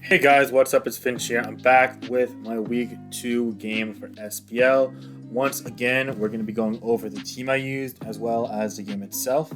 Hey guys, what's up? It's Finch here. I'm back with my week 2 game for SPL. Once again, we're going to be going over the team I used as well as the game itself.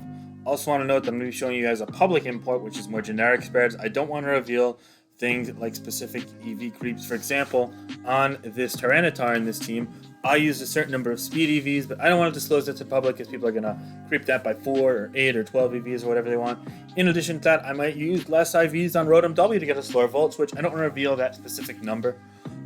Also want to note that I'm going to be showing you guys a public import, which is more generic spreads. I don't want to reveal things like specific EV creeps. For example, on this Tyranitar in this team, I used a certain number of speed EVs, but I don't want to disclose that to the public because people are going to creep that by 4 or 8 or 12 EVs or whatever they want. In addition to that, I might use less IVs on Rotom W to get a slower Volt Switch. I don't want to reveal that specific number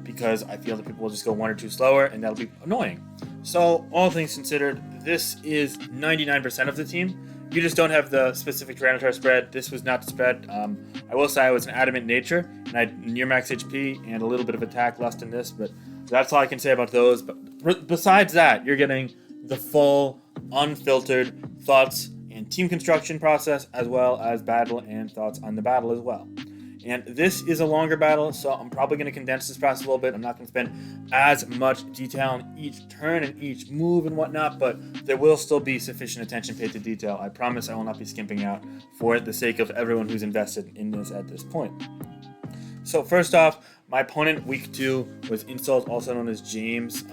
because I feel that people will just go 1 or 2 slower and that'll be annoying. So, all things considered, this is 99% of the team. You just don't have the specific Tyranitar spread. This was not the spread. I will say I was an adamant nature, and I had near max HP and a little bit of attack less than this, but that's all I can say about those. But besides that, you're getting the full, unfiltered thoughts and team construction process, as well as battle and thoughts on the battle as well. And this is a longer battle, so I'm probably going to condense this process a little bit. I'm not going to spend as much detail on each turn and each move and whatnot, but there will still be sufficient attention paid to detail. I promise I will not be skimping out for the sake of everyone who's invested in this at this point. So first off, my opponent week 2 was Insult, also known as James.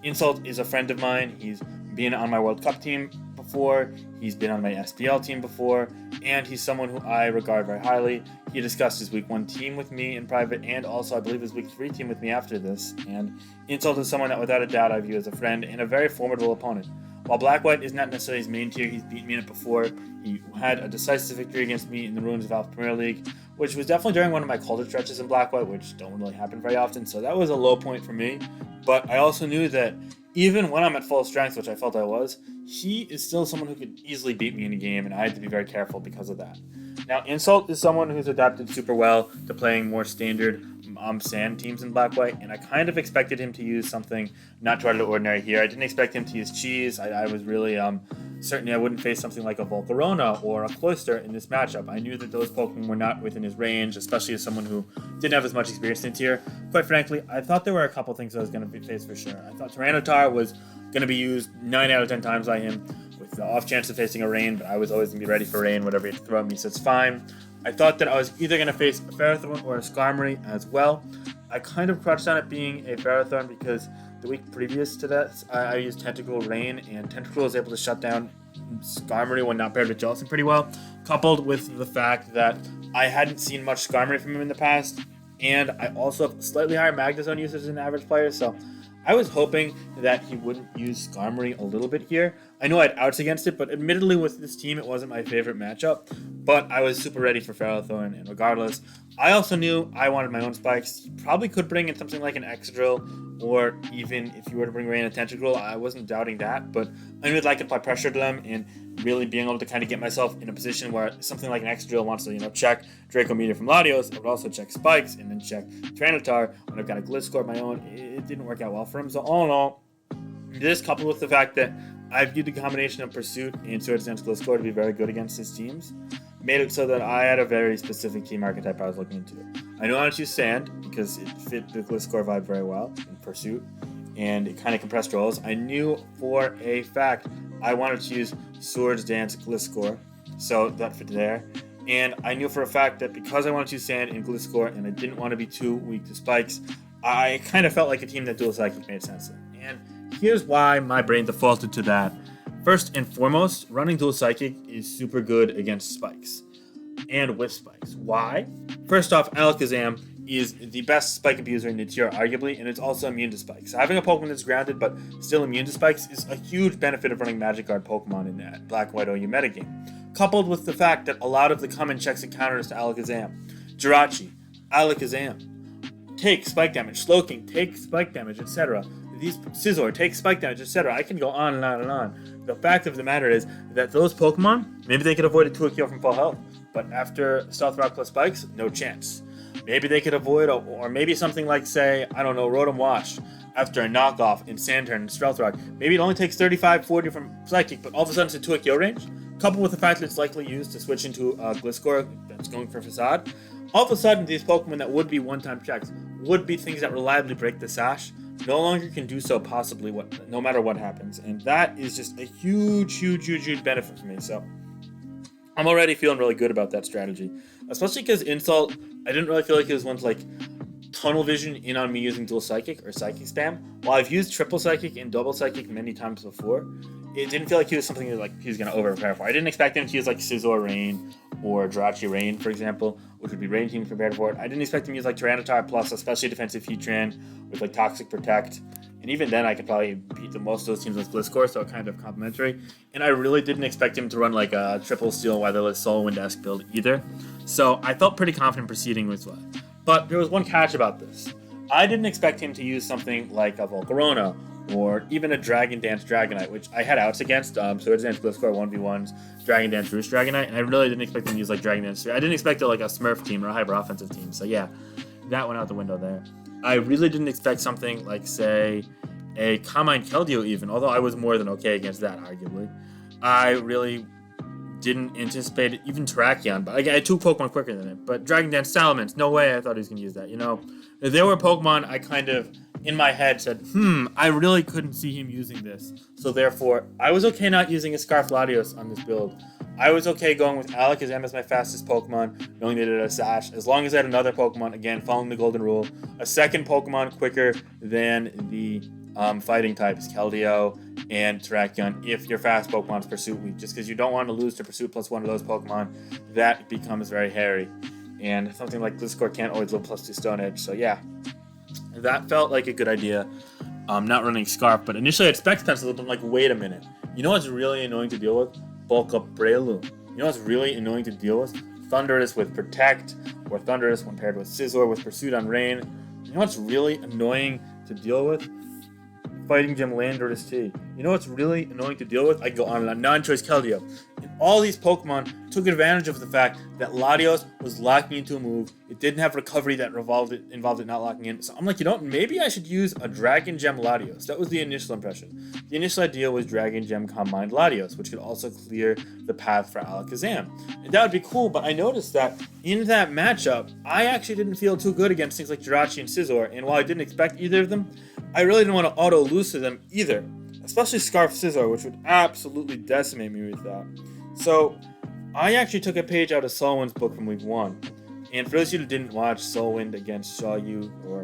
Insult is a friend of mine. He's been on my World Cup team before, he's been on my SPL team before, and he's someone who I regard very highly. He discussed his week 1 team with me in private, and also I believe his week 3 team with me after this. And Insult is someone that without a doubt I view as a friend and a very formidable opponent. While Black-White is not necessarily his main tier, he's beaten me in it before. He had a decisive victory against me in the Ruins of Alpha Premier League, which was definitely during one of my colder stretches in Black-White, which don't really happen very often, so that was a low point for me. But I also knew that even when I'm at full strength, which I felt I was, he is still someone who could easily beat me in a game, and I had to be very careful because of that. Now, Insult is someone who's adapted super well to playing more standard sand teams in Black-White, and I kind of expected him to use something not too out of the ordinary here. I didn't expect him to use Cheese. I was really certain I wouldn't face something like a Volcarona or a Cloyster in this matchup. I knew that those Pokemon were not within his range, especially as someone who didn't have as much experience in tier. Quite frankly, I thought there were a couple things I was going to face for sure. I thought Tyranitar was going to be used 9 out of 10 times by him with the off chance of facing a Rain, but I was always going to be ready for Rain, whatever he'd throw at me, so it's fine. I thought that I was either going to face a Ferrothorn or a Skarmory as well. I kind of crouched on it being a Ferrothorn because the week previous to that, I used Tentacle Rain, and Tentacle was able to shut down Skarmory when not paired with Jellicent pretty well, coupled with the fact that I hadn't seen much Skarmory from him in the past, and I also have slightly higher Magnezone usage than average players, so I was hoping that he wouldn't use Skarmory a little bit here. I know I had outs against it, but admittedly with this team, it wasn't my favorite matchup. But I was super ready for Ferrothorn, and regardless, I also knew I wanted my own spikes. You probably could bring in something like an Excadrill, or even if you were to bring Rain and Tentacruel, I wasn't doubting that, but I knew that I could apply pressure to them, and really being able to kind of get myself in a position where something like an Excadrill wants to, check Draco Meteor from Latios, I would also check Spikes, and then check Tyranitar when I've got a Gliscor of my own. It didn't work out well for him, so all in all, this coupled with the fact that I viewed the combination of Pursuit and Swords Dance Gliscor to be very good against his teams, made it so that I had a very specific team archetype I was looking into. I knew I wanted to use Sand because it fit the Gliscor vibe very well in Pursuit, and it kind of compressed rolls. I knew for a fact I wanted to use Swords Dance Gliscor, so that fit there. And I knew for a fact that because I wanted to use Sand and Gliscor and I didn't want to be too weak to Spikes, I kind of felt like a team that Dual Psychic made sense in. And here's why my brain defaulted to that. First and foremost, running Dual Psychic is super good against Spikes and with Spikes. Why? First off, Alakazam is the best Spike abuser in the tier, arguably, and it's also immune to Spikes. Having a Pokemon that's grounded but still immune to Spikes is a huge benefit of running Magic Guard Pokemon in that Black-White OU metagame, coupled with the fact that a lot of the common checks and counters to Alakazam, Jirachi, Alakazam, take spike damage, Slowking, take spike damage, etc. These Scizor take spike damage, etc. I can go on and on and on. The fact of the matter is that those Pokemon, maybe they could avoid a 2-kill from full health, but after Stealth Rock plus Spikes, no chance. Maybe they could avoid, or maybe something like, say, I don't know, Rotom Wash after a knockoff in Sandturn and Stealth Rock. Maybe it only takes 35-40 from Psychic, but all of a sudden it's a 2-kill range, coupled with the fact that it's likely used to switch into Gliscor that's going for Facade. All of a sudden, these Pokemon that would be one-time checks, would be things that reliably break the sash, no longer can do so possibly no matter what happens. And that is just a huge benefit for me. So I'm already feeling really good about that strategy, especially because Insult I didn't really feel like it was one to like tunnel vision in on me using dual psychic or psychic spam. While I've used triple psychic and double psychic many times before, it didn't feel like he was something that like he was gonna over prepare for. I didn't expect him to use like Scizor Rain or Jirachi Rain, for example, which would be Rain team prepared for it. I didn't expect him to use like Tyranitar plus especially defensive Heatran with like Toxic Protect. And even then, I could probably beat most of those teams with Gliscor, so kind of complimentary. And I really didn't expect him to run like a triple steel weatherless soul wind-esque build either. So I felt pretty confident proceeding with that. But there was one catch about this. I didn't expect him to use something like a Volcarona or even a Dragon Dance Dragonite, which I had outs against. So it's Dance Gliscor 1v1s, Dragon Dance Roost Dragonite, and I really didn't expect him to use like Dragon Dance. I didn't expect it like a Smurf team or a hyper offensive team. So yeah, that went out the window there. I really didn't expect something like, say, a Carmine Keldeo even, although I was more than okay against that, arguably. I really didn't anticipate it, even Terrakion, but I had two Pokemon quicker than it. But Dragon Dance Salamence, no way I thought he was going to use that. You know, if there were Pokemon, I kind of, in my head, said, I really couldn't see him using this. So therefore, I was okay not using a Scarf Latios on this build. I was okay going with Alakazam as my fastest Pokemon, knowing that it had a Sash, as long as I had another Pokemon, again, following the Golden Rule, a second Pokemon quicker than the fighting types, Keldeo and Terrakion, if your fast Pokemon's Pursuit weak. Just because you don't want to lose to Pursuit plus one of those Pokemon, that becomes very hairy. And something like Gliscor can't always live plus 2 Stone Edge, so yeah. That felt like a good idea, not running Scarf, but initially I had Specs Pencil, but I'm like, wait a minute. You know what's really annoying to deal with? Bulk Up Breloom. You know what's really annoying to deal with? Thundurus with Protect, or Thundurus when paired with Scizor with Pursuit on Rain. You know what's really annoying to deal with? Fighting Gym Landorus T. You know what's really annoying to deal with? I can go on and on. Non-choice Keldeo. And all these Pokemon took advantage of the fact that Latios was locking into a move. It didn't have recovery that involved it not locking in. So I'm like, maybe I should use a Dragon Gem Latios. That was the initial impression. The initial idea was Dragon Gem Combined Latios, which could also clear the path for Alakazam. And that would be cool, but I noticed that in that matchup, I actually didn't feel too good against things like Jirachi and Scizor. And while I didn't expect either of them, I really didn't want to auto-lose to them either. Especially Scarf Scizor, which would absolutely decimate me with that. So, I actually took a page out of Solwind's book from week 1. And for those of you who didn't watch Solwind against Xiaoyu or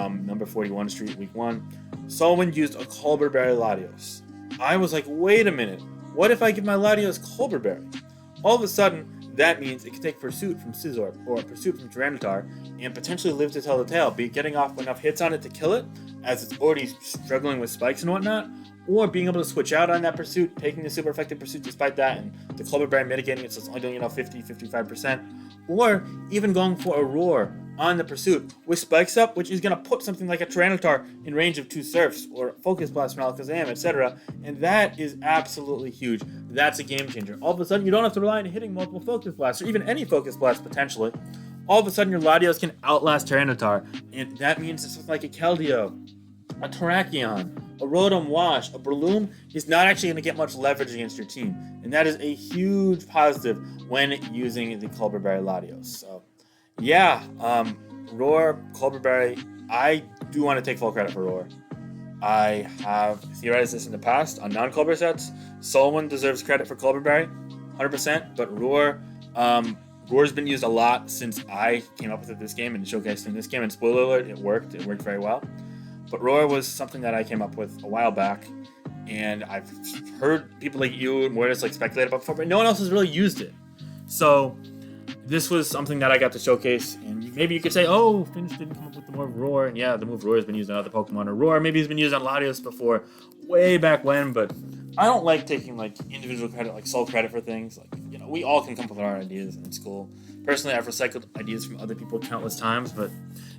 number 41 Street week 1, Solwind used a Colber Berry Latios. I was like, wait a minute, what if I give my Latios Colber Berry? All of a sudden, that means it can take Pursuit from Scizor or Pursuit from Tyranitar and potentially live to tell the tale, be getting off enough hits on it to kill it, as it's already struggling with spikes and whatnot, or being able to switch out on that Pursuit, taking the super effective Pursuit despite that, and the Colber Berry mitigating it so it's only doing 50-55%, or even going for a Roar on the Pursuit with spikes up, which is going to put something like a Tyranitar in range of 2 Surfs, or Focus Blast from Alakazam, etc., and that is absolutely huge. That's a game changer. All of a sudden, you don't have to rely on hitting multiple Focus Blasts, or even any Focus Blast potentially. All of a sudden, your Latios can outlast Tyranitar, and that means it's like a Keldeo, a Terrakion, a Rotom Wash, a Breloom is not actually going to get much leverage against your team. And that is a huge positive when using the Colber Berry Latios. So, yeah, Roar, Colber Berry, I do want to take full credit for Roar. I have theorized this in the past on non-Colber sets. Solwyn deserves credit for Colber Berry, 100%, but Roar, Roar's been used a lot since I came up with it this game and showcased in this game. And spoiler alert, it worked very well. But Roar was something that I came up with a while back, and I've heard people like you and Mortis like speculate about before, but no one else has really used it. So this was something that I got to showcase, and maybe you could say, oh, Finch didn't come up with the move Roar, and yeah, the move Roar has been used on other Pokemon, or Roar maybe he's been used on Latios before, way back when, but I don't like taking like individual credit, like sole credit for things. Like, we all can come up with our ideas, and it's cool. Personally, I've recycled ideas from other people countless times, but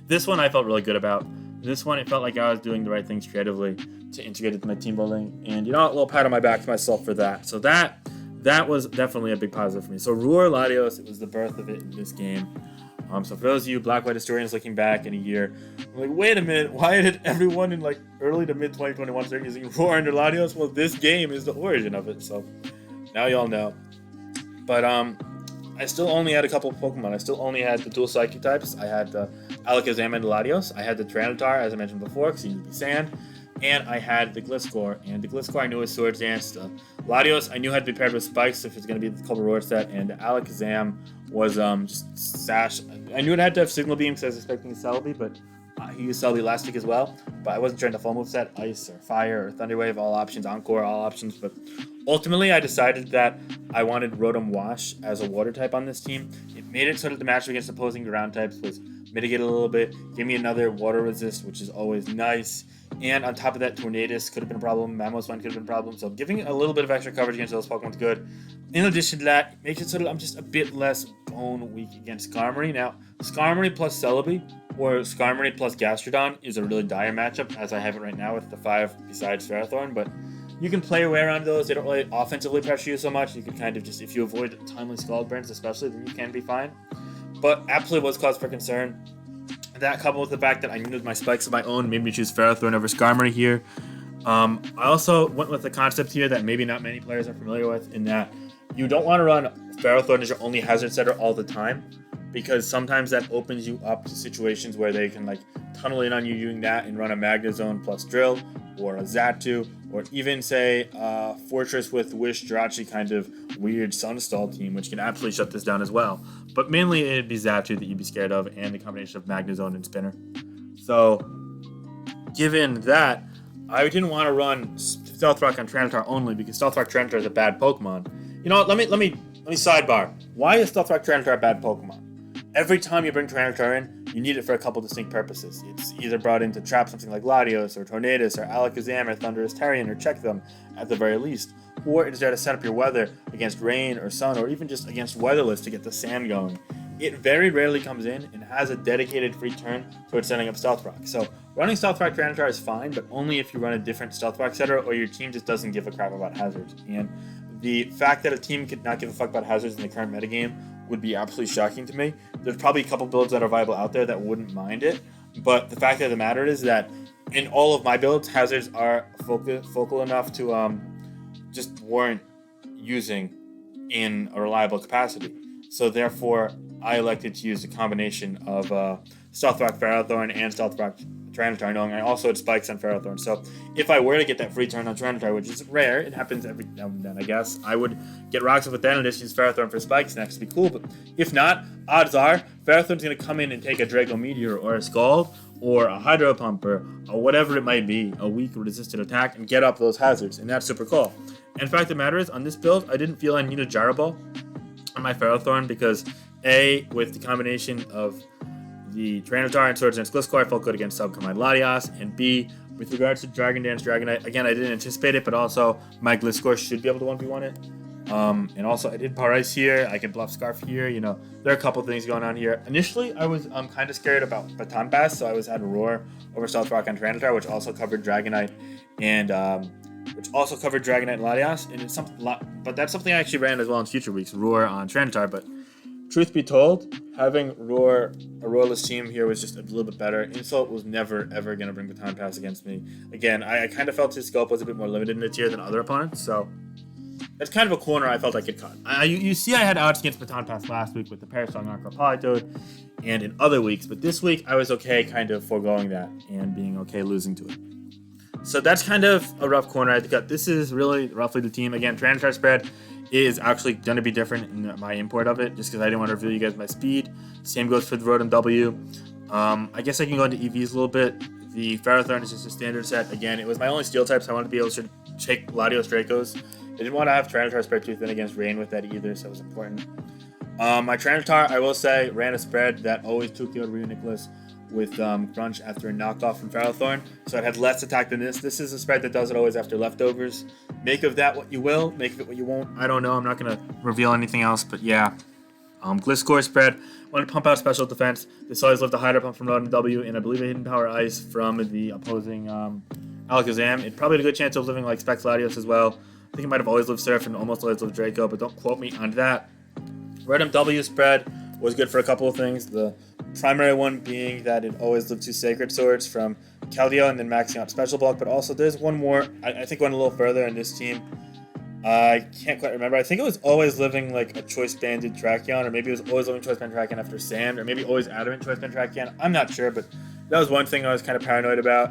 this one I felt really good about. This one, it felt like I was doing the right things creatively to integrate it into my team building. And, a little pat on my back to myself for that. So that was definitely a big positive for me. So Roar Latios, it was the birth of it in this game. So for those of you Black-White historians looking back in a year, I'm like, wait a minute, why did everyone in like early to mid-2021 start using Roar under Latios? Well, this game is the origin of it. So now you all know. But I still only had a couple of Pokemon. I still only had the dual Psychic types. I had the Alakazam and Latios. I had the Tyranitar, as I mentioned before, because he used to be Sand. and I had the Gliscor, and the Gliscor I knew was Swords Dance. Latios I knew had to be paired with Spikes if it's going to be the Colber Roar set, and the Alakazam was just Sash. I knew it had to have Signal Beam because I was expecting a Celebi, but he used Celebi last week as well. But I wasn't trying to full move set, Ice or Fire or Thunder Wave, all options, Encore, all options. But ultimately, I decided that I wanted Rotom Wash as a water type on this team. It made it so that the matchup against opposing ground types was mitigated a little bit. Give me another water resist, which is always nice. And on top of that, Tornadus could have been a problem. Mamoswine could have been a problem. So giving a little bit of extra coverage against those Pokemon's good. In addition to that, it makes it so that I'm just a bit less bone weak against Skarmory. Now, Skarmory plus Celebi or Skarmory plus Gastrodon is a really dire matchup, as I have it right now with the 5 besides Ferrothorn. But you can play your way around those. They don't really offensively pressure you so much. You can kind of just, if you avoid timely Scald Burns especially, then you can be fine. But absolutely was cause for concern. That coupled with the fact that I needed my spikes of my own made me choose Ferrothorn over Skarmory here. I also went with the concept here that maybe not many players are familiar with, in that you don't want to run Ferrothorn as your only hazard setter all the time, because sometimes that opens you up to situations where they can like tunnel in on you doing that and run a Magnezone plus Drill, or a Xatu, or even say Fortress with Wish Jirachi kind of weird Sunstall team, which can absolutely shut this down as well. But mainly it'd be Xatu that you'd be scared of, and the combination of Magnezone and Spinner. So given that, I didn't want to run Stealth Rock on Tyranitar only, because Stealth Rock Tyranitar is a bad Pokemon. You know what, let me sidebar. Why is Stealth Rock Tyranitar a bad Pokemon? Every time you bring Tyranitar in, you need it for a couple distinct purposes. It's either brought in to trap something like Latios or Tornadus or Alakazam or Thundurus Terrian, or check them at the very least. Or it's there to set up your weather against rain or sun, or even just against weatherless to get the sand going. It very rarely comes in and has a dedicated free turn towards setting up Stealth Rock. So running Stealth Rock Tyranitar is fine, but only if you run a different Stealth Rock setter or your team just doesn't give a crap about hazards. And the fact that a team could not give a fuck about hazards in the current metagame would be absolutely shocking to me. There's probably a couple builds that are viable out there that wouldn't mind it, but the fact of the matter is that in all of my builds, hazards are focal enough to just warrant using in a reliable capacity. So therefore, I elected to use a combination of Stealth Rock Ferrothorn and Stealth Rock Tyranitar, knowing I also had spikes on Ferrothorn. So if I were to get that free turn on Tyranitar, which is rare, it happens every now and then, I guess, I would get rocks with that and just use Ferrothorn for spikes next to be cool. But if not, odds are Ferrothorn's going to come in and take a Draco Meteor or a Scald or a Hydro Pump or whatever it might be, a weak resistant attack, and get up those hazards, and that's super cool. And the fact of the matter is, on this build, I didn't feel I needed Gyro Ball on my Ferrothorn because, A, with the combination of the Tyranitar and Swords Dance Gliscor, I felt good against Subcombined Latias, and B, with regards to Dragon Dance Dragonite, again, I didn't anticipate it, but also my Gliscor should be able to 1v1 it. And also, I did Power Ice here, I can Bluff Scarf here, you know, there are a couple things going on here. Initially, I was kind of scared about Baton Pass, so I had Roar over Stealth Rock on Tyranitar, which also covered Dragonite, and Latias, and it's something, but that's something I actually ran as well in future weeks, Roar on Tyranitar. But truth be told, having a Roarless team here was just a little bit better. Insult was never, ever going to bring Baton Pass against me. Again, I kind of felt his scope was a bit more limited in the tier than other opponents, so that's kind of a corner I felt I could cut. You see I had odds against Baton Pass last week with the Parasong Aqua Politoed, and in other weeks, but this week I was okay kind of foregoing that and being okay losing to it. So that's kind of a rough corner I had to cut. This is really roughly the team. Again, Tyranitar spread is actually going to be different in my import of it, just because I didn't want to reveal you guys my speed. Same goes for the Rotom W. I guess I can go into EVs a little bit. The Ferrothorn is just a standard set. Again, it was my only steel type, so I wanted to be able to take Latios Dracos. I didn't want to have Tyranitar spread too thin against Rain with that either, so it was important. My Tyranitar, I will say, ran a spread that always took out Ryu Nicholas with Crunch after a knockoff from Ferrothorn, so it had less attack than this. This is a spread that does it always after leftovers. Make of that what you will, make of it what you won't. I don't know, I'm not going to reveal anything else, but yeah. Gliscor spread, wanted to pump out special defense. This always lived a Hydro Pump from Rotom W, and I believe a Hidden Power Ice from the opposing Alakazam. It probably had a good chance of living like Specs Latios as well. I think it might have always lived Surf and almost always lived Draco, but don't quote me on that. Rotom W spread was good for a couple of things. The primary one being that it always lived 2 Sacred Swords from Keldeo and then maxing out Special Bulk, but also there's one more, I think went a little further in this team. I can't quite remember. I think it was always living like a Choice Banded Tracheon, or maybe it was always living Choice Band Tracheon after Sand, or maybe always Adamant Choice Band Tracheon. I'm not sure, but that was one thing I was kind of paranoid about.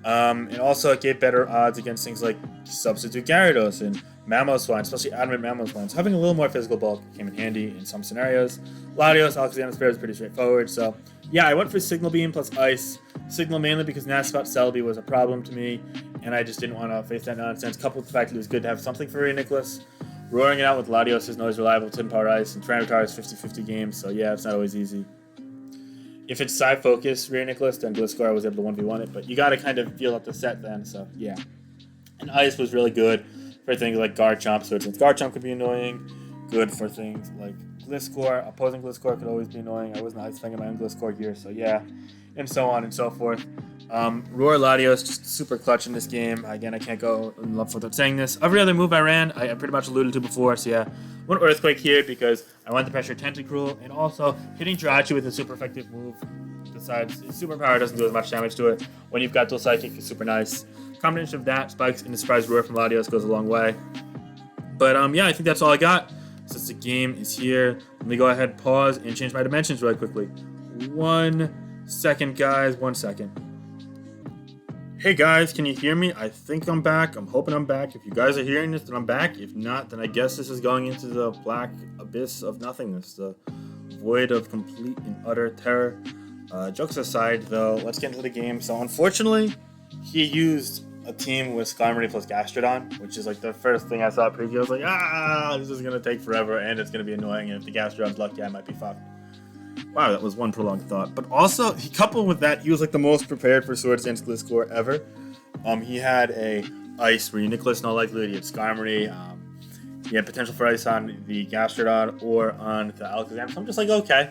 And also it gave better odds against things like Substitute Gyarados and Mamoswine, especially Adamant Mamoswine. So having a little more physical bulk came in handy in some scenarios. Latios, Alakazam Spare is pretty straightforward. So yeah, I went for Signal Beam plus Ice. Signal mainly because Nasspot Celebi was a problem to me, and I just didn't want to face that nonsense, coupled with the fact that it was good to have something for Reuniclus. Roaring it out with Latios isn't always reliable, Tin Power Ice, and Tyranitar is 50-50 games, so yeah, it's not always easy. If it's side focus Reuniclus, then Gliscor was able to 1v1 it, but you gotta kind of feel up the set then, so yeah. And Ice was really good for things like Garchomp, so since Garchomp could be annoying, good for things like Gliscor. Opposing Gliscor could always be annoying. I wasn't Ice Fanging my own Gliscor here, so yeah, and so on and so forth. Roar Latios just super clutch in this game. Again, I can't go in love without saying this. Every other move I ran, I pretty much alluded to before, so yeah. One Earthquake here because I wanted to pressure Tentacruel, and also hitting Jirachi with a super effective move. Besides, its superpower doesn't do as much damage to it. When you've got Dual Psychic, it's super nice. Combination of that, Spikes, and the Surprise Roar from Latios goes a long way. But yeah, I think that's all I got. Since the game is here, let me go ahead, pause, and change my dimensions really quickly. 1 second, guys. 1 second. Hey guys, can you hear me? I think I'm back. I'm hoping I'm back. If you guys are hearing this, then I'm back. If not, then I guess this is going into the black abyss of nothingness, the void of complete and utter terror. Jokes aside, though, let's get into the game. So, unfortunately, he used a team with Skarmory plus Gastrodon, which is like the first thing I saw at preview. I was like, this is going to take forever, and it's going to be annoying, and if the Gastrodon's lucky, I might be fucked. Wow, that was one prolonged thought. But also, coupled with that, he was like the most prepared for Swords Dance Gliscor ever. He had a Ice Reuniclus in all likelihood. He had Skarmory. He had potential for Ice on the Gastrodon or on the Alakazam. So I'm just like, okay,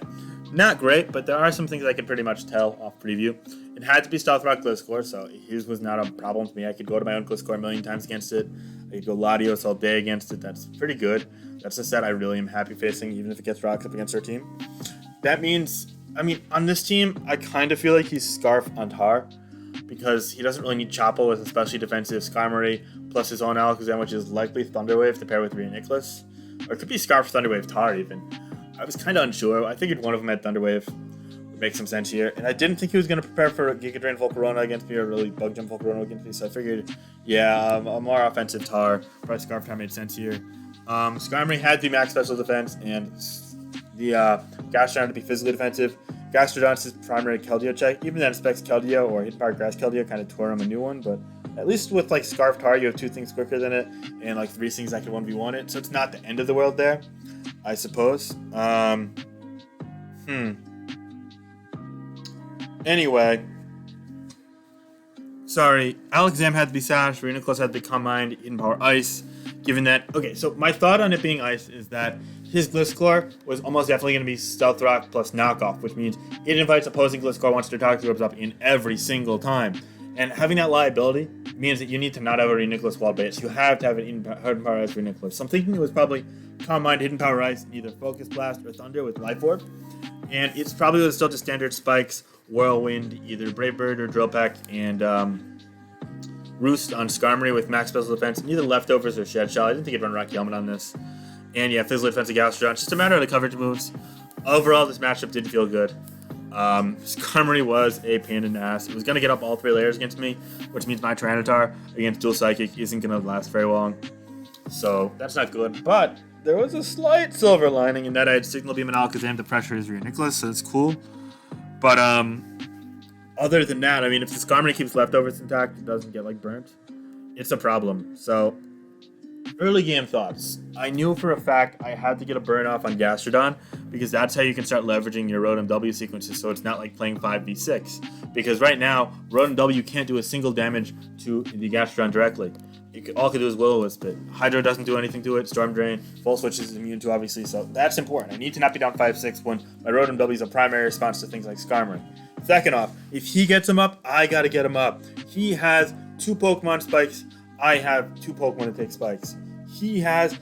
not great, but there are some things I can pretty much tell off preview. It had to be Stealth Rock Gliscor, so his was not a problem to me. I could go to my own Gliscor a million times against it. I could go Latios all day against it. That's pretty good. That's a set I really am happy facing, even if it gets rocks up against our team. That means, on this team, I kind of feel like he's Scarf on Tar, because he doesn't really need Chopple with especially defensive Skarmory, plus his own Alakazam, which is likely Thunder Wave to pair with Reuniclus. Or it could be Scarf Thunder Wave Tar, even. I was kind of unsure. I figured one of them had Thunder Wave. Would make some sense here. And I didn't think he was going to prepare for Giga Drain Volcarona against me, or really Bug Jump Volcarona against me, so I figured, yeah, a more offensive Tar, probably Scarf Tar made sense here. Skarmory had the max special defense, and the Gastrodon to be physically defensive. Gastrodon's primary Keldeo check. Even then, Specs Keldeo or Hidden Power Grass Keldeo kind of tore him a new one, but at least with like Scarf Tar, you have 2 things quicker than it, and like 3 things that can 1v1 it, so it's not the end of the world there, I suppose. Anyway. Sorry, Alakazam had to be Sash, Reuniclus had to be Combined, Hidden Power Ice. Given that, okay, so my thought on it being Ice is that his Gliscor was almost definitely going to be Stealth Rock plus Knockoff, which means it invites opposing Gliscor once their Toxic Orbs up in every single time. And having that liability means that you need to not have a Reuniclus wall base. You have to have an Hidden Power Ice Reuniclus. So I'm thinking it was probably Combined Hidden Power Ice, either Focus Blast or Thunder with Life Orb. And it's probably still just standard Spikes, Whirlwind, either Brave Bird or Drill Peck, and Roost on Skarmory with max special defense, and either Leftovers or Shed Shell. I didn't think I'd run Rocky Helmet on this. And yeah, physical defensive Gastrodon. It's just a matter of the coverage moves. Overall, this matchup did feel good. Skarmory was a pain in the ass. It was going to get up all 3 layers against me, which means my Tyranitar against Dual Psychic isn't going to last very long. So that's not good. But there was a slight silver lining in that I had Signal Beam and Alakazam to pressure his Reuniclus, so that's cool. But other than that, if the Skarmory keeps Leftovers intact, it doesn't get like burnt, it's a problem. So early game thoughts. I knew for a fact I had to get a burn off on Gastrodon, because that's how you can start leveraging your Rotom W sequences, so it's not like playing 5v6. Because right now, Rotom W can't do a single damage to the Gastrodon directly. All it can do is Will-O-Wisp it. Hydro doesn't do anything to it. Storm Drain, Full Switch is immune to, obviously, so that's important. I need to not be down 5-6 when my Rotom W is a primary response to things like Skarmory. Second off, if he gets him up, I gotta get him up. He has 2 Pokemon Spikes. I have 2 Pokemon to take Spikes. He has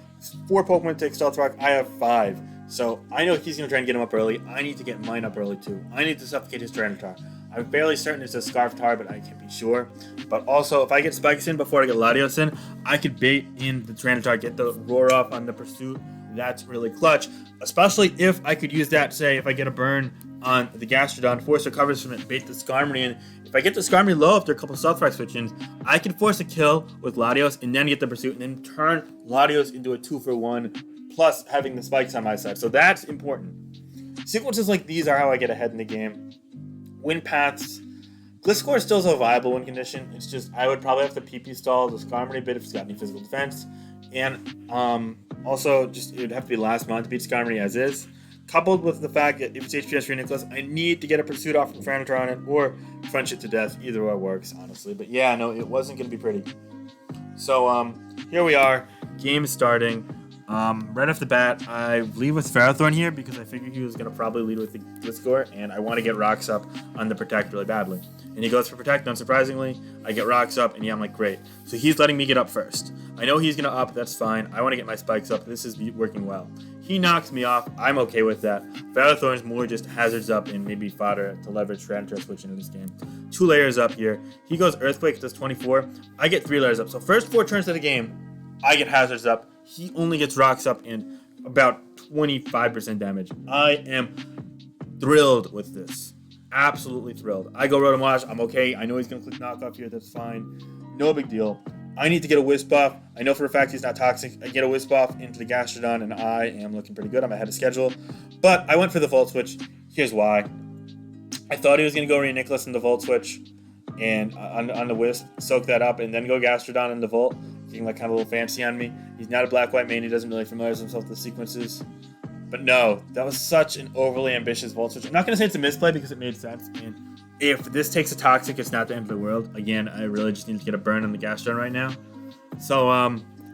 4 Pokemon to take Stealth Rock. I have 5. So I know he's going to try and get him up early. I need to get mine up early too. I need to suffocate his Tyranitar. I'm fairly certain it's a Scarf Tar, but I can't be sure. But also, if I get Spikes in before I get Latios in, I could bait in the Tyranitar, get the Roar off on the Pursuit. That's really clutch, especially if I could use that, say, if I get a burn on the Gastrodon, force recovers from it, bait the Skarmory, and if I get the Skarmory low after a couple Stealth Rock switch-ins, I can force a kill with Latios and then get the Pursuit and then turn Latios into a 2-for-1, plus having the spikes on my side. So that's important. Sequences like these are how I get ahead in the game. Win paths. Gliscor still is a viable win condition. It's just I would probably have to PP stall the Skarmory a bit if it's got any physical defense. And also, just it would have to be last month to beat Skarmory as is. Coupled with the fact that if it's HPS for Nicholas, I need to get a Pursuit off from Finchinator on it or French it to death. Either way works, honestly. But yeah, no, it wasn't going to be pretty. So here we are. Game is starting. Right off the bat, I lead with Ferrothorn here because I figured he was going to probably lead with the Gliscor, and I want to get rocks up on the Protect really badly. And he goes for Protect, unsurprisingly. I get rocks up, and yeah, I'm like, great. So he's letting me get up first. I know he's going to up, that's fine. I want to get my spikes up. This is working well. He knocks me off. I'm okay with that. Ferrothorn's more just hazards up and maybe fodder to leverage Finchinator switch into this game. 2 layers up here. He goes Earthquake, does 24. I get 3 layers up. So first 4 turns of the game, I get hazards up. He only gets rocks up and about 25% damage. I am thrilled with this. Absolutely thrilled. I go Rotom Wash. I'm okay. I know he's going to click knockoff here. That's fine. No big deal. I need to get a Wisp buff. I know for a fact he's not toxic. I get a Wisp buff into the Gastrodon, and I am looking pretty good. I'm ahead of schedule. But I went for the Volt Switch. Here's why. I thought he was going to go Nicholas in the Volt Switch and on the Wisp, soak that up, and then go Gastrodon in the Volt. Getting like kind of a little fancy on me. He's not a black-white main. He doesn't really familiarize himself with the sequences. But no, that was such an overly ambitious Volt Switch. I'm not going to say it's a misplay because it made sense. And if this takes a Toxic, it's not the end of the world. Again, I really just need to get a burn on the Gastrodon right now. So I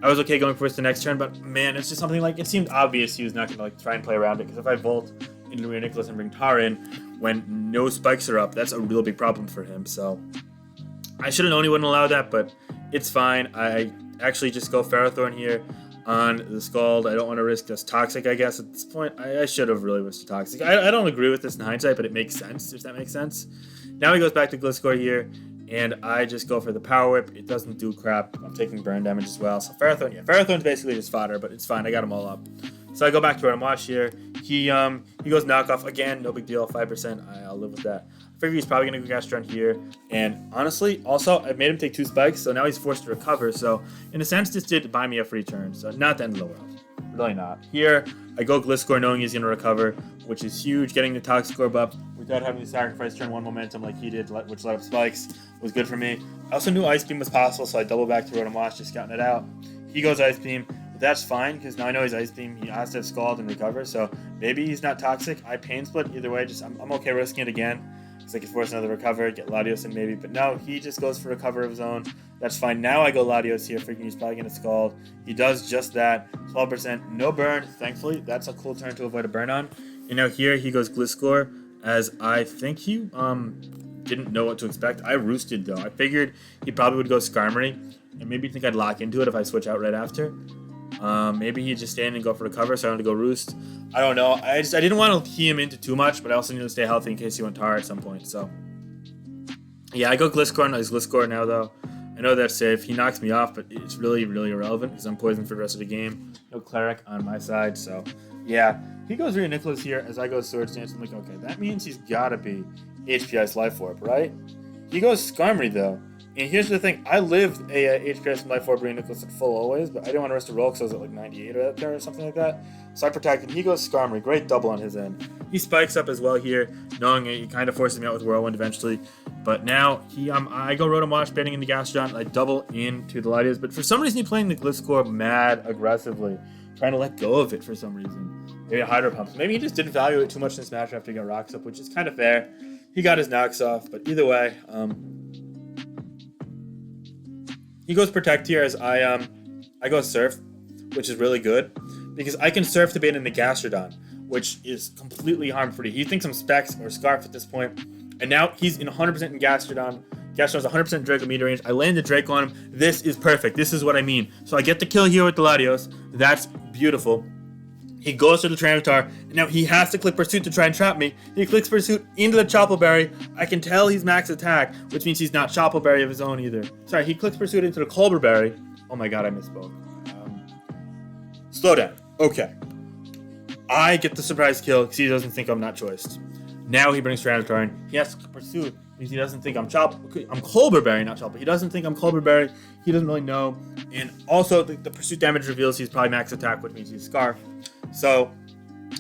was okay going first the next turn, but man, it's just something like it seemed obvious he was not going to like try and play around it. Because if I Volt into Nicholas and bring Tar in when no spikes are up, that's a real big problem for him. So I should have known he wouldn't allow that, but it's fine. I actually just go Ferrothorn here on the Scald. I don't want to risk this Toxic, I guess, at this point. I should have really risked a Toxic. I don't agree with this in hindsight, but it makes sense, if that makes sense. Now he goes back to Gliscor here, and I just go for the Power Whip. It doesn't do crap. I'm taking burn damage as well. So Ferrothorn, yeah. Ferrothorn's basically just fodder, but it's fine. I got them all up. So I go back to Rotom Wash here. He goes knockoff again. No big deal. 5%. I'll live with that. I figure he's probably going to go Gastrodon here. And honestly, also, I made him take 2 spikes, so now he's forced to recover. So in a sense, this did buy me a free turn. So not the end of the world. Really not. Here, I go Gliscor knowing he's going to recover, which is huge. Getting the Toxic Orb up without having to sacrifice turn 1 momentum like he did, which let up spikes, was good for me. I also knew Ice Beam was possible, so I double back to Rotom Wash, just scouting it out. He goes Ice Beam. But that's fine, because now I know he's Ice Beam. He has to have Scald and recover, so maybe he's not toxic. I Pain Split. Either way, just I'm okay risking it again, because I could force another recover, get Latios in maybe. But no, he just goes for recover of his own. That's fine. Now I go Latios here, figuring he's probably going to Scald. He does just that. 12%. No burn, thankfully. That's a cool turn to avoid a burn on. And now here he goes Gliscor, as I think he didn't know what to expect. I roosted, though. I figured he probably would go Skarmory, and maybe think I'd lock into it if I switch out right after. Maybe he'd just stand and go for the cover, so I wanted to go Roost. I don't know. I didn't want to key him into too much, but I also need to stay healthy in case he went Tar at some point. So yeah, I go Gliscor. No, he's Gliscor now, though. I know that's safe. He knocks me off, but it's really, really irrelevant because I'm poisoned for the rest of the game. No Cleric on my side, so yeah. He goes Nicholas here as I go Swords Dance. I'm like, okay, that means he's got to be HPS Life Orb, right? He goes Skarmory, though. And here's the thing, I lived a HPS and Life Orb Nicholas at full always, but I didn't want to risk a roll because I was at like 98 or there or something like that. So I protected. He goes Skarmory, great double on his end. He spikes up as well here, knowing he kind of forces me out with Whirlwind eventually. But now I go Rotom Wash, baiting in the Gastrodon. I double into the Latios, but for some reason he's playing the Gliscor mad aggressively, trying to let go of it for some reason. Maybe a Hydro Pump. Maybe he just didn't value it too much in this match after he got rocks up, which is kind of fair. He got his knocks off, but either way, he goes Protect here as I go Surf, which is really good because I can Surf the bait in the Gastrodon, which is completely harm-free. He thinks I'm Specs or Scarf at this point, and now he's in 100% in Gastrodon. Gastrodon's 100% Draco meter range. I land the Draco on him. This is perfect. This is what I mean. So I get the kill here with the Latios. That's beautiful. He goes to the Tyranitar, and now he has to click Pursuit to try and trap me. He clicks Pursuit into the Chople Berry. I can tell he's max attack, which means he's not Chople Berry of his own either. Sorry, he clicks Pursuit into the Colber Berry. Oh my god, I misspoke. Slow down. Okay. I get the surprise kill because he doesn't think I'm not choiced. Now he brings Tyrannosaur in. He has to pursue because he doesn't think I'm Colber Berry, not Chop. He doesn't think I'm Colber Berry. He doesn't really know. And also, the pursuit damage reveals he's probably max attack, which means he's Scarf. So,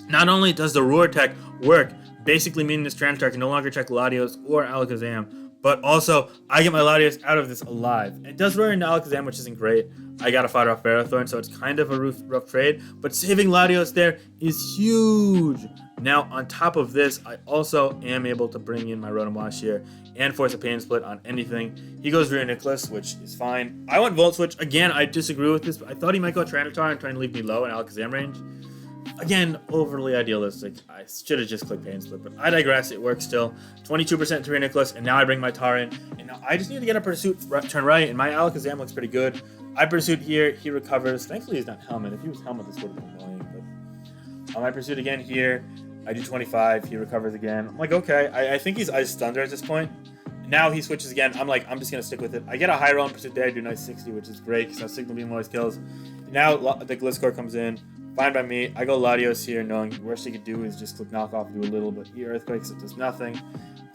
not only does the Roar tech work, basically meaning this Tyrannosaur can no longer check Latios or Alakazam, but also, I get my Latios out of this alive. It does roar into Alakazam, which isn't great. I got to fight off Ferrothorn, so it's kind of a rough trade. But saving Latios there is huge. Now, on top of this, I also am able to bring in my Rotom Wash here and force a Pain Split on anything. He goes Reuniclus, which is fine. I went Volt Switch. Again, I disagree with this. But I thought he might go Tyranitar and trying to leave me low in Alakazam range. Again, overly idealistic. I should have just clicked Pain Split, but I digress. It works still. 22% to Reuniclus, and now I bring my Tar in. And now I just need to get a Pursuit turn right, and my Alakazam looks pretty good. I Pursuit here. He recovers. Thankfully, he's not Helmet. If he was Helmet, this would have been annoying. But I Pursuit again here. I do 25. He recovers again. I'm like, okay. I think he's Ice Thunder at this point. Now he switches again. I'm like, I'm just going to stick with it. I get a high roll on Pursuit there. I do nice 60, which is great because Signal Beam always kills. Now the Gliscor comes in. Fine by me. I go Latios here, knowing the worst he could do is just click Knockoff and do a little, but he Earthquakes, it does nothing.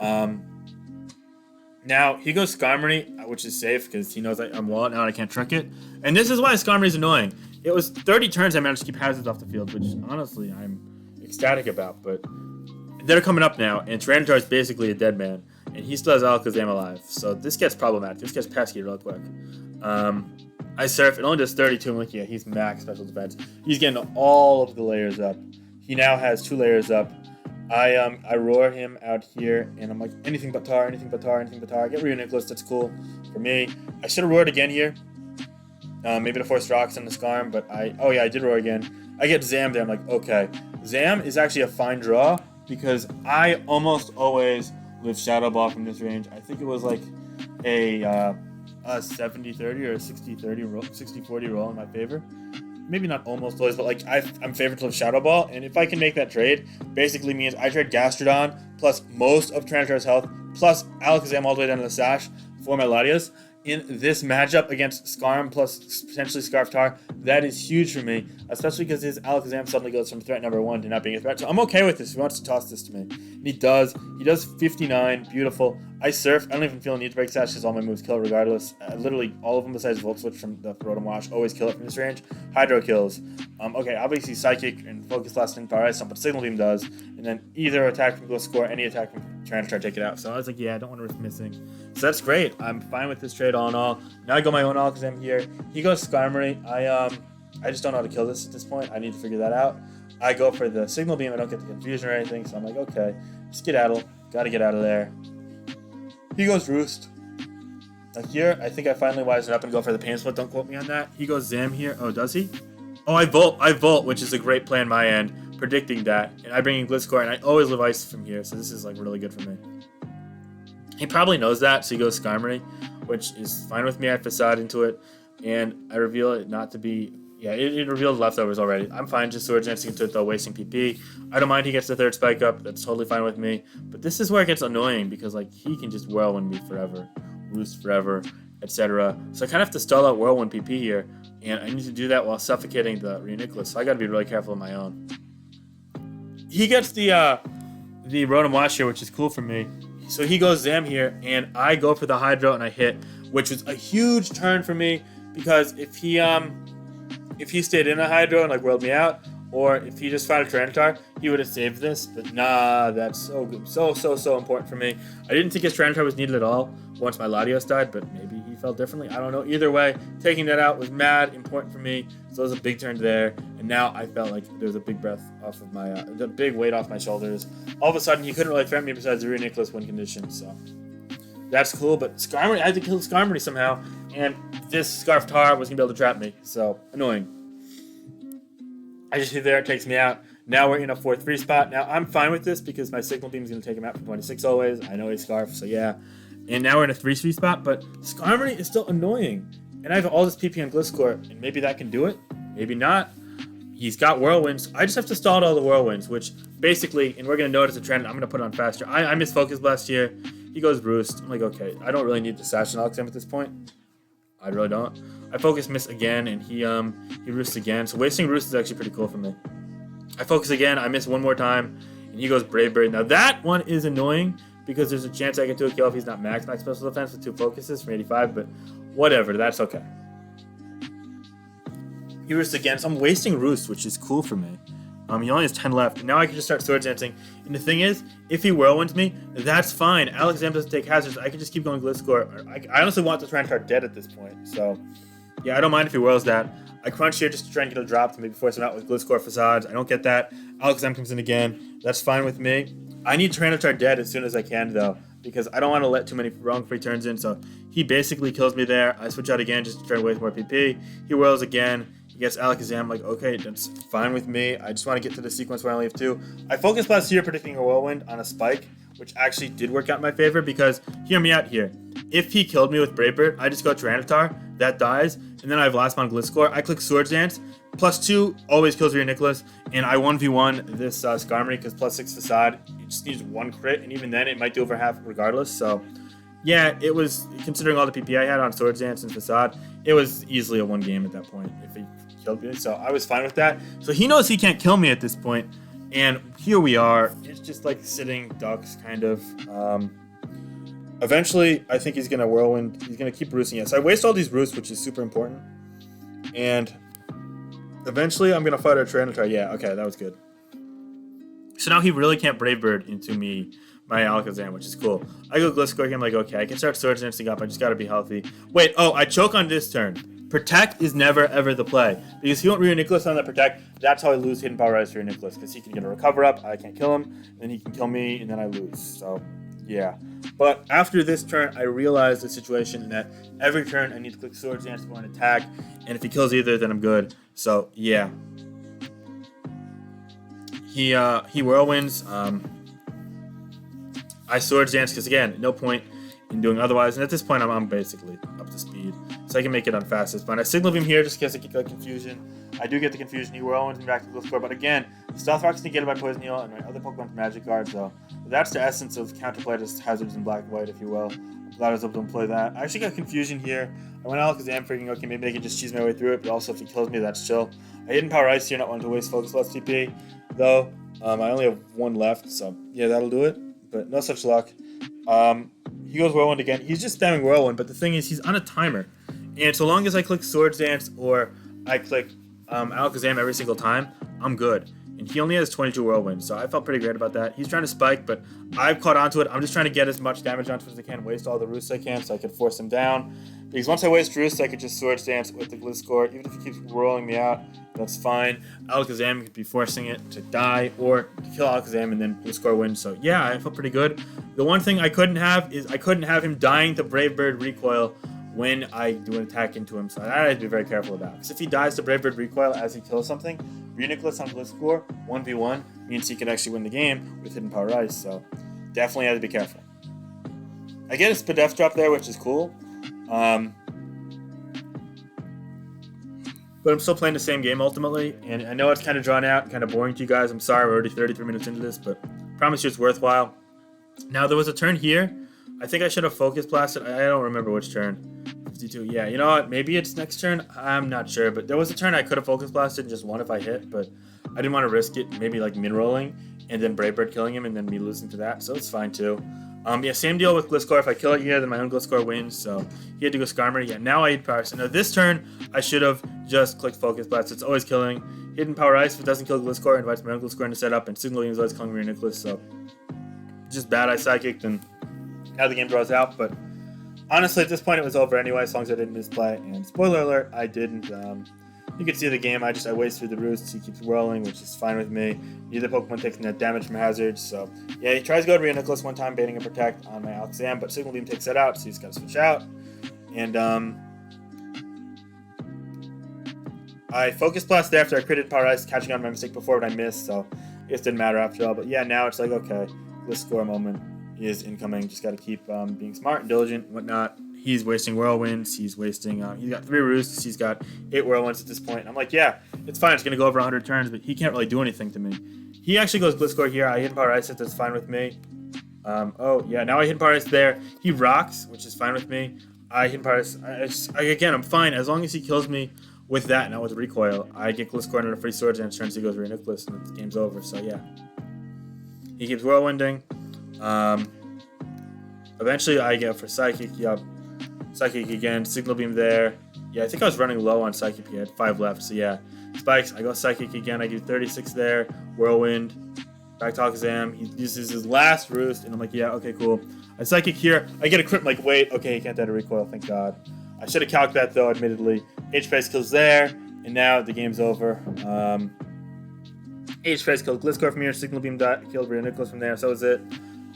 Now, he goes Skarmory, which is safe because he knows I'm Wallet now and I can't trick it. And this is why Skarmory is annoying. It was 30 turns I managed to keep hazards off the field, which honestly I'm ecstatic about, but they're coming up now, and Tyranitar is basically a dead man, and he still has Alakazam alive, so this gets problematic. This gets pesky real quick. I Surf, it only does 32, I'm like, yeah, he's max special defense. He's getting all of the layers up. He now has 2 layers up. I roar him out here, and I'm like, anything but Tar, anything but Tar, anything but Tar. I get Reuniclus, that's cool for me. I should have roared again here. Maybe to force Rocks on the Skarm, but I did roar again. I get Zam there, I'm like, okay. Zam is actually a fine draw, because I almost always live Shadow Ball from this range. I think it was like a 70-30 or a 60-30 roll, 60-40 roll in my favor. Maybe not almost always, but like I'm favored to live Shadow Ball, and if I can make that trade, basically means I trade Gastrodon plus most of Tyranitar's health plus Alakazam all the way down to the Sash for my Latios. In this matchup against Skarm plus potentially Scarf Tar, that is huge for me, especially because his Alakazam suddenly goes from threat number 1 to not being a threat. So I'm okay with this. He wants to toss this to me. And he does. He does 59. Beautiful. I Surf. I don't even feel a need to break Sash because all my moves kill regardless. Literally all of them besides Volt Switch from the Rotom Wash always kill it from this range. Hydro kills. Okay, obviously Psychic and Focus Blast didn't power Ice, but Signal Beam does. And then either attack from Gliscor, any attack from Tyranitar, take it out. So I was like, yeah, I don't want to risk missing. So that's great. I'm fine with this trade all in all. Now I go my own Alakazam here. He goes Skarmory. I just don't know how to kill this at this point. I need to figure that out. I go for the Signal Beam. I don't get the confusion or anything. So I'm like, okay, skedaddle. Gotta get out of there. He goes Roost. Now here, I think I finally wised up and go for the Pain Split. Don't quote me on that. He goes Zam here. Oh, does he? Oh, I Volt, which is a great play on my end, predicting that. And I bring in Gliscor, and I always live Ice from here, so this is like really good for me. He probably knows that, so he goes Skarmory, which is fine with me. I Facade into it, and I reveal it not to be... Yeah, it revealed leftovers already. I'm fine just Sword Dancing into it, though, wasting PP. I don't mind he gets the 3rd Spike up. That's totally fine with me. But this is where it gets annoying, because like he can just Whirlwind me forever, Roost forever, etc. So I kind of have to stall out Whirlwind PP here, and I need to do that while suffocating the Reuniclus, so I got to be really careful on my own. He gets the Rotom Wash here, which is cool for me. So he goes Zam here, and I go for the Hydro, and I hit, which was a huge turn for me, because if he stayed in a Hydro and like whirled me out, or if he just found a Tyranitar, he would have saved this. But nah, that's so good. So important for me. I didn't think his Tyranitar was needed at all once my Latios died, but maybe he felt differently. I don't know. Either way, taking that out was mad important for me. So it was a big turn there. And now I felt like there was a big breath off of my, the big weight off my shoulders. All of a sudden, he couldn't really threaten me besides the Reuniclus win condition. So that's cool. But Skarmory, I had to kill Skarmory somehow. And this Scarf Tar was going to be able to trap me. So annoying. I just hit there, it takes me out. Now we're in a 4-3 spot. Now I'm fine with this because my Signal Beam is going to take him out for 26 always. I know he's Scarf, so yeah. And now we're in a 3-3 spot, but Skarmory is still annoying. And I have all this PP on Gliscor, and maybe that can do it. Maybe not. He's got Whirlwinds. I just have to stall out all the Whirlwinds, which basically, and we're going to notice a trend, I'm going to put it on faster. I missed Focus Blast here. He goes Roost. I'm like, okay, I don't really need to Sash and Alakazam at this point. I really don't. I Focus Miss again, and he Roosts again. So wasting Roost is actually pretty cool for me. I Focus again, I miss one more time, and and he goes Brave Bird. Now that one is annoying because there's a chance I get to a kill if he's not max special defense with 2 focuses from 85, but whatever, that's okay. He roosts again, so I'm wasting roost, which is cool for me. He only has 10 left, and now I can just start Swords Dancing. And the thing is, if he Whirlwinds me, that's fine. Alakazam doesn't take hazards. I can just keep going Gliscor. I honestly want the Tyranitar dead at this point, so yeah, I don't mind if he whirls that. I crunch here just to try and get a drop to maybe force him out with Gliscor Facades. I don't get that. Alakazam comes in again. That's fine with me. I need Tyranitar dead as soon as I can, though, because I don't want to let too many wrong free turns in, so he basically kills me there. I switch out again just to try to waste more PP. He whirls again. He gets Alakazam, like, okay, that's fine with me. I just want to get to the sequence where I only have 2. I focused last year predicting a Whirlwind on a Spike, which actually did work out in my favor because, hear me out here, if he killed me with Brave Bird, I just go Tyranitar, that dies, and then I have Last Mon Gliscor. I click Swords Dance, +2 always kills Nicholas, and I 1v1 this Skarmory because +6 Facade. It just needs 1 crit, and even then it might do over half regardless, so yeah, it was, considering all the PP I had on Swords Dance and Facade, it was easily a 1 game at that point if he killed me, so I was fine with that. So he knows he can't kill me at this point, and here we are. It's just like sitting ducks, kind of. Eventually, I think he's going to Whirlwind. He's going to keep roosting it. So I waste all these roosts, which is super important. And eventually, I'm going to fight our Tyranitar. Yeah, okay, that was good. So now he really can't Brave Bird into me, my Alakazam, which is cool. I go Gliscor here. I'm like, okay, I can start Swords Dancing up. I just got to be healthy. Wait, oh, I choke on this turn. Protect is never, ever the play. Because he won't Nicholas on that Protect. That's how I lose Hidden Power Rise for Nicholas. Because he can get a Recover up. I can't kill him. And then he can kill me. And then I lose. So, yeah. But after this turn, I realized the situation that every turn I need to click Swords Dance for an attack. And if he kills either, then I'm good. So, yeah. He Whirlwinds. I Swords Dance because, again, no point in doing otherwise. And at this point, I'm basically up to speed. So I can make it on fastest. But I Signal Beam here just in case I get confusion. I do get the confusion. He Whirlwinds me back to Gliscor. But again, Stealth Rock's negated by Poison Heal, and my other Pokemon's Magic Guard. So that's the essence of counterplay to hazards in black and white, if you will. I'm glad I was able to play that. I actually got confusion here. I went Alakazam thinking, okay, maybe I can just cheese my way through it. But also, if he kills me, that's chill. I Hidden Power Ice here, not wanting to waste Focus Plus TP, though. I only have 1 left, so yeah, that'll do it. But no such luck. He goes Whirlwind again. He's just spamming Whirlwind, but the thing is, he's on a timer. And so long as I click Swords Dance or I click Alakazam every single time, I'm good. And he only has 22 Whirlwinds, so I felt pretty great about that. He's trying to Spike, but I've caught onto it. I'm just trying to get as much damage onto it as I can, waste all the roosts I can so I can force him down. Because once I waste roosts, I could just Swords Dance with the Gliscor. Even if he keeps rolling me out, that's fine. Alakazam could be forcing it to die or to kill Alakazam and then Gliscor wins. So yeah, I felt pretty good. The one thing I couldn't have is I couldn't have him dying to Brave Bird Recoil when I do an attack into him, so that I have to be very careful about. Because if he dies to Brave Bird Recoil as he kills something, Nicholas on Gliscor 1v1 means he can actually win the game with Hidden Power Ice, so definitely have to be careful. I get a Spadef drop there, which is cool. But I'm still playing the same game ultimately, and I know it's kind of drawn out, kind of boring to you guys. I'm sorry, we're already 33 minutes into this, but I promise you it's worthwhile. Now, there was a turn here. I think I should have Focus Blasted. I don't remember which turn. 52. Yeah, you know what? Maybe it's next turn. I'm not sure. But there was a turn I could have Focus Blasted and just won if I hit. But I didn't want to risk it. Maybe like min-rolling and then Brave Bird killing him and then me losing to that. So it's fine too. Yeah, same deal with Gliscor. If I kill it here, then my own Gliscor wins. So he had to go Skarmory. Yeah, now I hit Power Ice. So now this turn, I should have just clicked Focus Blast. It's always killing. Hidden Power Ice, if it doesn't kill Gliscor, invites my own Gliscor into setup. And Signal Beam is always killing Nicholas. So just bad. I Psychic, and now the game draws out. But honestly, at this point, it was over anyway, as long as I didn't misplay. And spoiler alert, I didn't. You can see the game. I waste through the roosts. He keeps whirling, which is fine with me. Neither Pokemon takes net damage from hazards. So yeah, he tries to go to Nicholas one time, baiting a Protect on my Alakazam, but Signal Beam takes that out, so he's got to switch out. And I Focus Blast after I critted Power Ice, catching on my mistake before, but I missed, so it didn't matter after all. But yeah, now it's like, okay, Gliscor moment is incoming. Just got to keep being smart and diligent and whatnot. He's wasting Whirlwinds. He's wasting. He's got 3 Roosts. He's got 8 Whirlwinds at this point. And I'm like, yeah, it's fine. It's gonna go over 100 turns, but he can't really do anything to me. He actually goes Gliscor here. I hit Power Ice. That's fine with me. Oh yeah, now I hit Power Ice there. He rocks, which is fine with me. I hit Power Ice. Again, I'm fine as long as he kills me with that, not with Recoil. I get Gliscor and a free Swords and turns. He goes Nicholas, and the game's over. So yeah. He keeps whirlwinding. Eventually I get for Psychic. Yup. Psychic again. Signal Beam there. Yeah, I think I was running low on Psychic. I had 5 left. So yeah. Spikes. I go Psychic again. I do 36 there. Whirlwind. Back to Alakazam. He uses his last Roost. And I'm like, yeah, okay, cool. I Psychic here. I get a crit. I'm like, wait. Okay, he can't die to recoil. Thank God. I should have calced that, though, admittedly. H-Phase kills there. And now the game's over. H-Phase killed Gliscor from here. Signal Beam killed Rio Nicholas from there. So was it.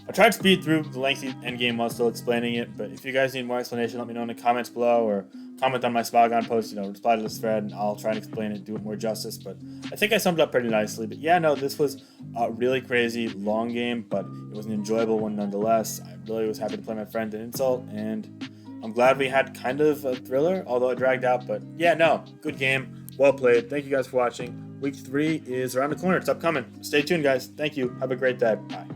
I tried to speed through the lengthy endgame while still explaining it, but if you guys need more explanation, let me know in the comments below or comment on my Spogon post, reply to this thread, and I'll try and explain it, do it more justice. But I think I summed it up pretty nicely. But yeah, no, this was a really crazy, long game, but it was an enjoyable one nonetheless. I really was happy to play my friend an Insult, and I'm glad we had kind of a thriller, although it dragged out. But yeah, no, good game, well played. Thank you guys for watching. Week 3 is around the corner. It's upcoming. Stay tuned, guys. Thank you. Have a great day. Bye.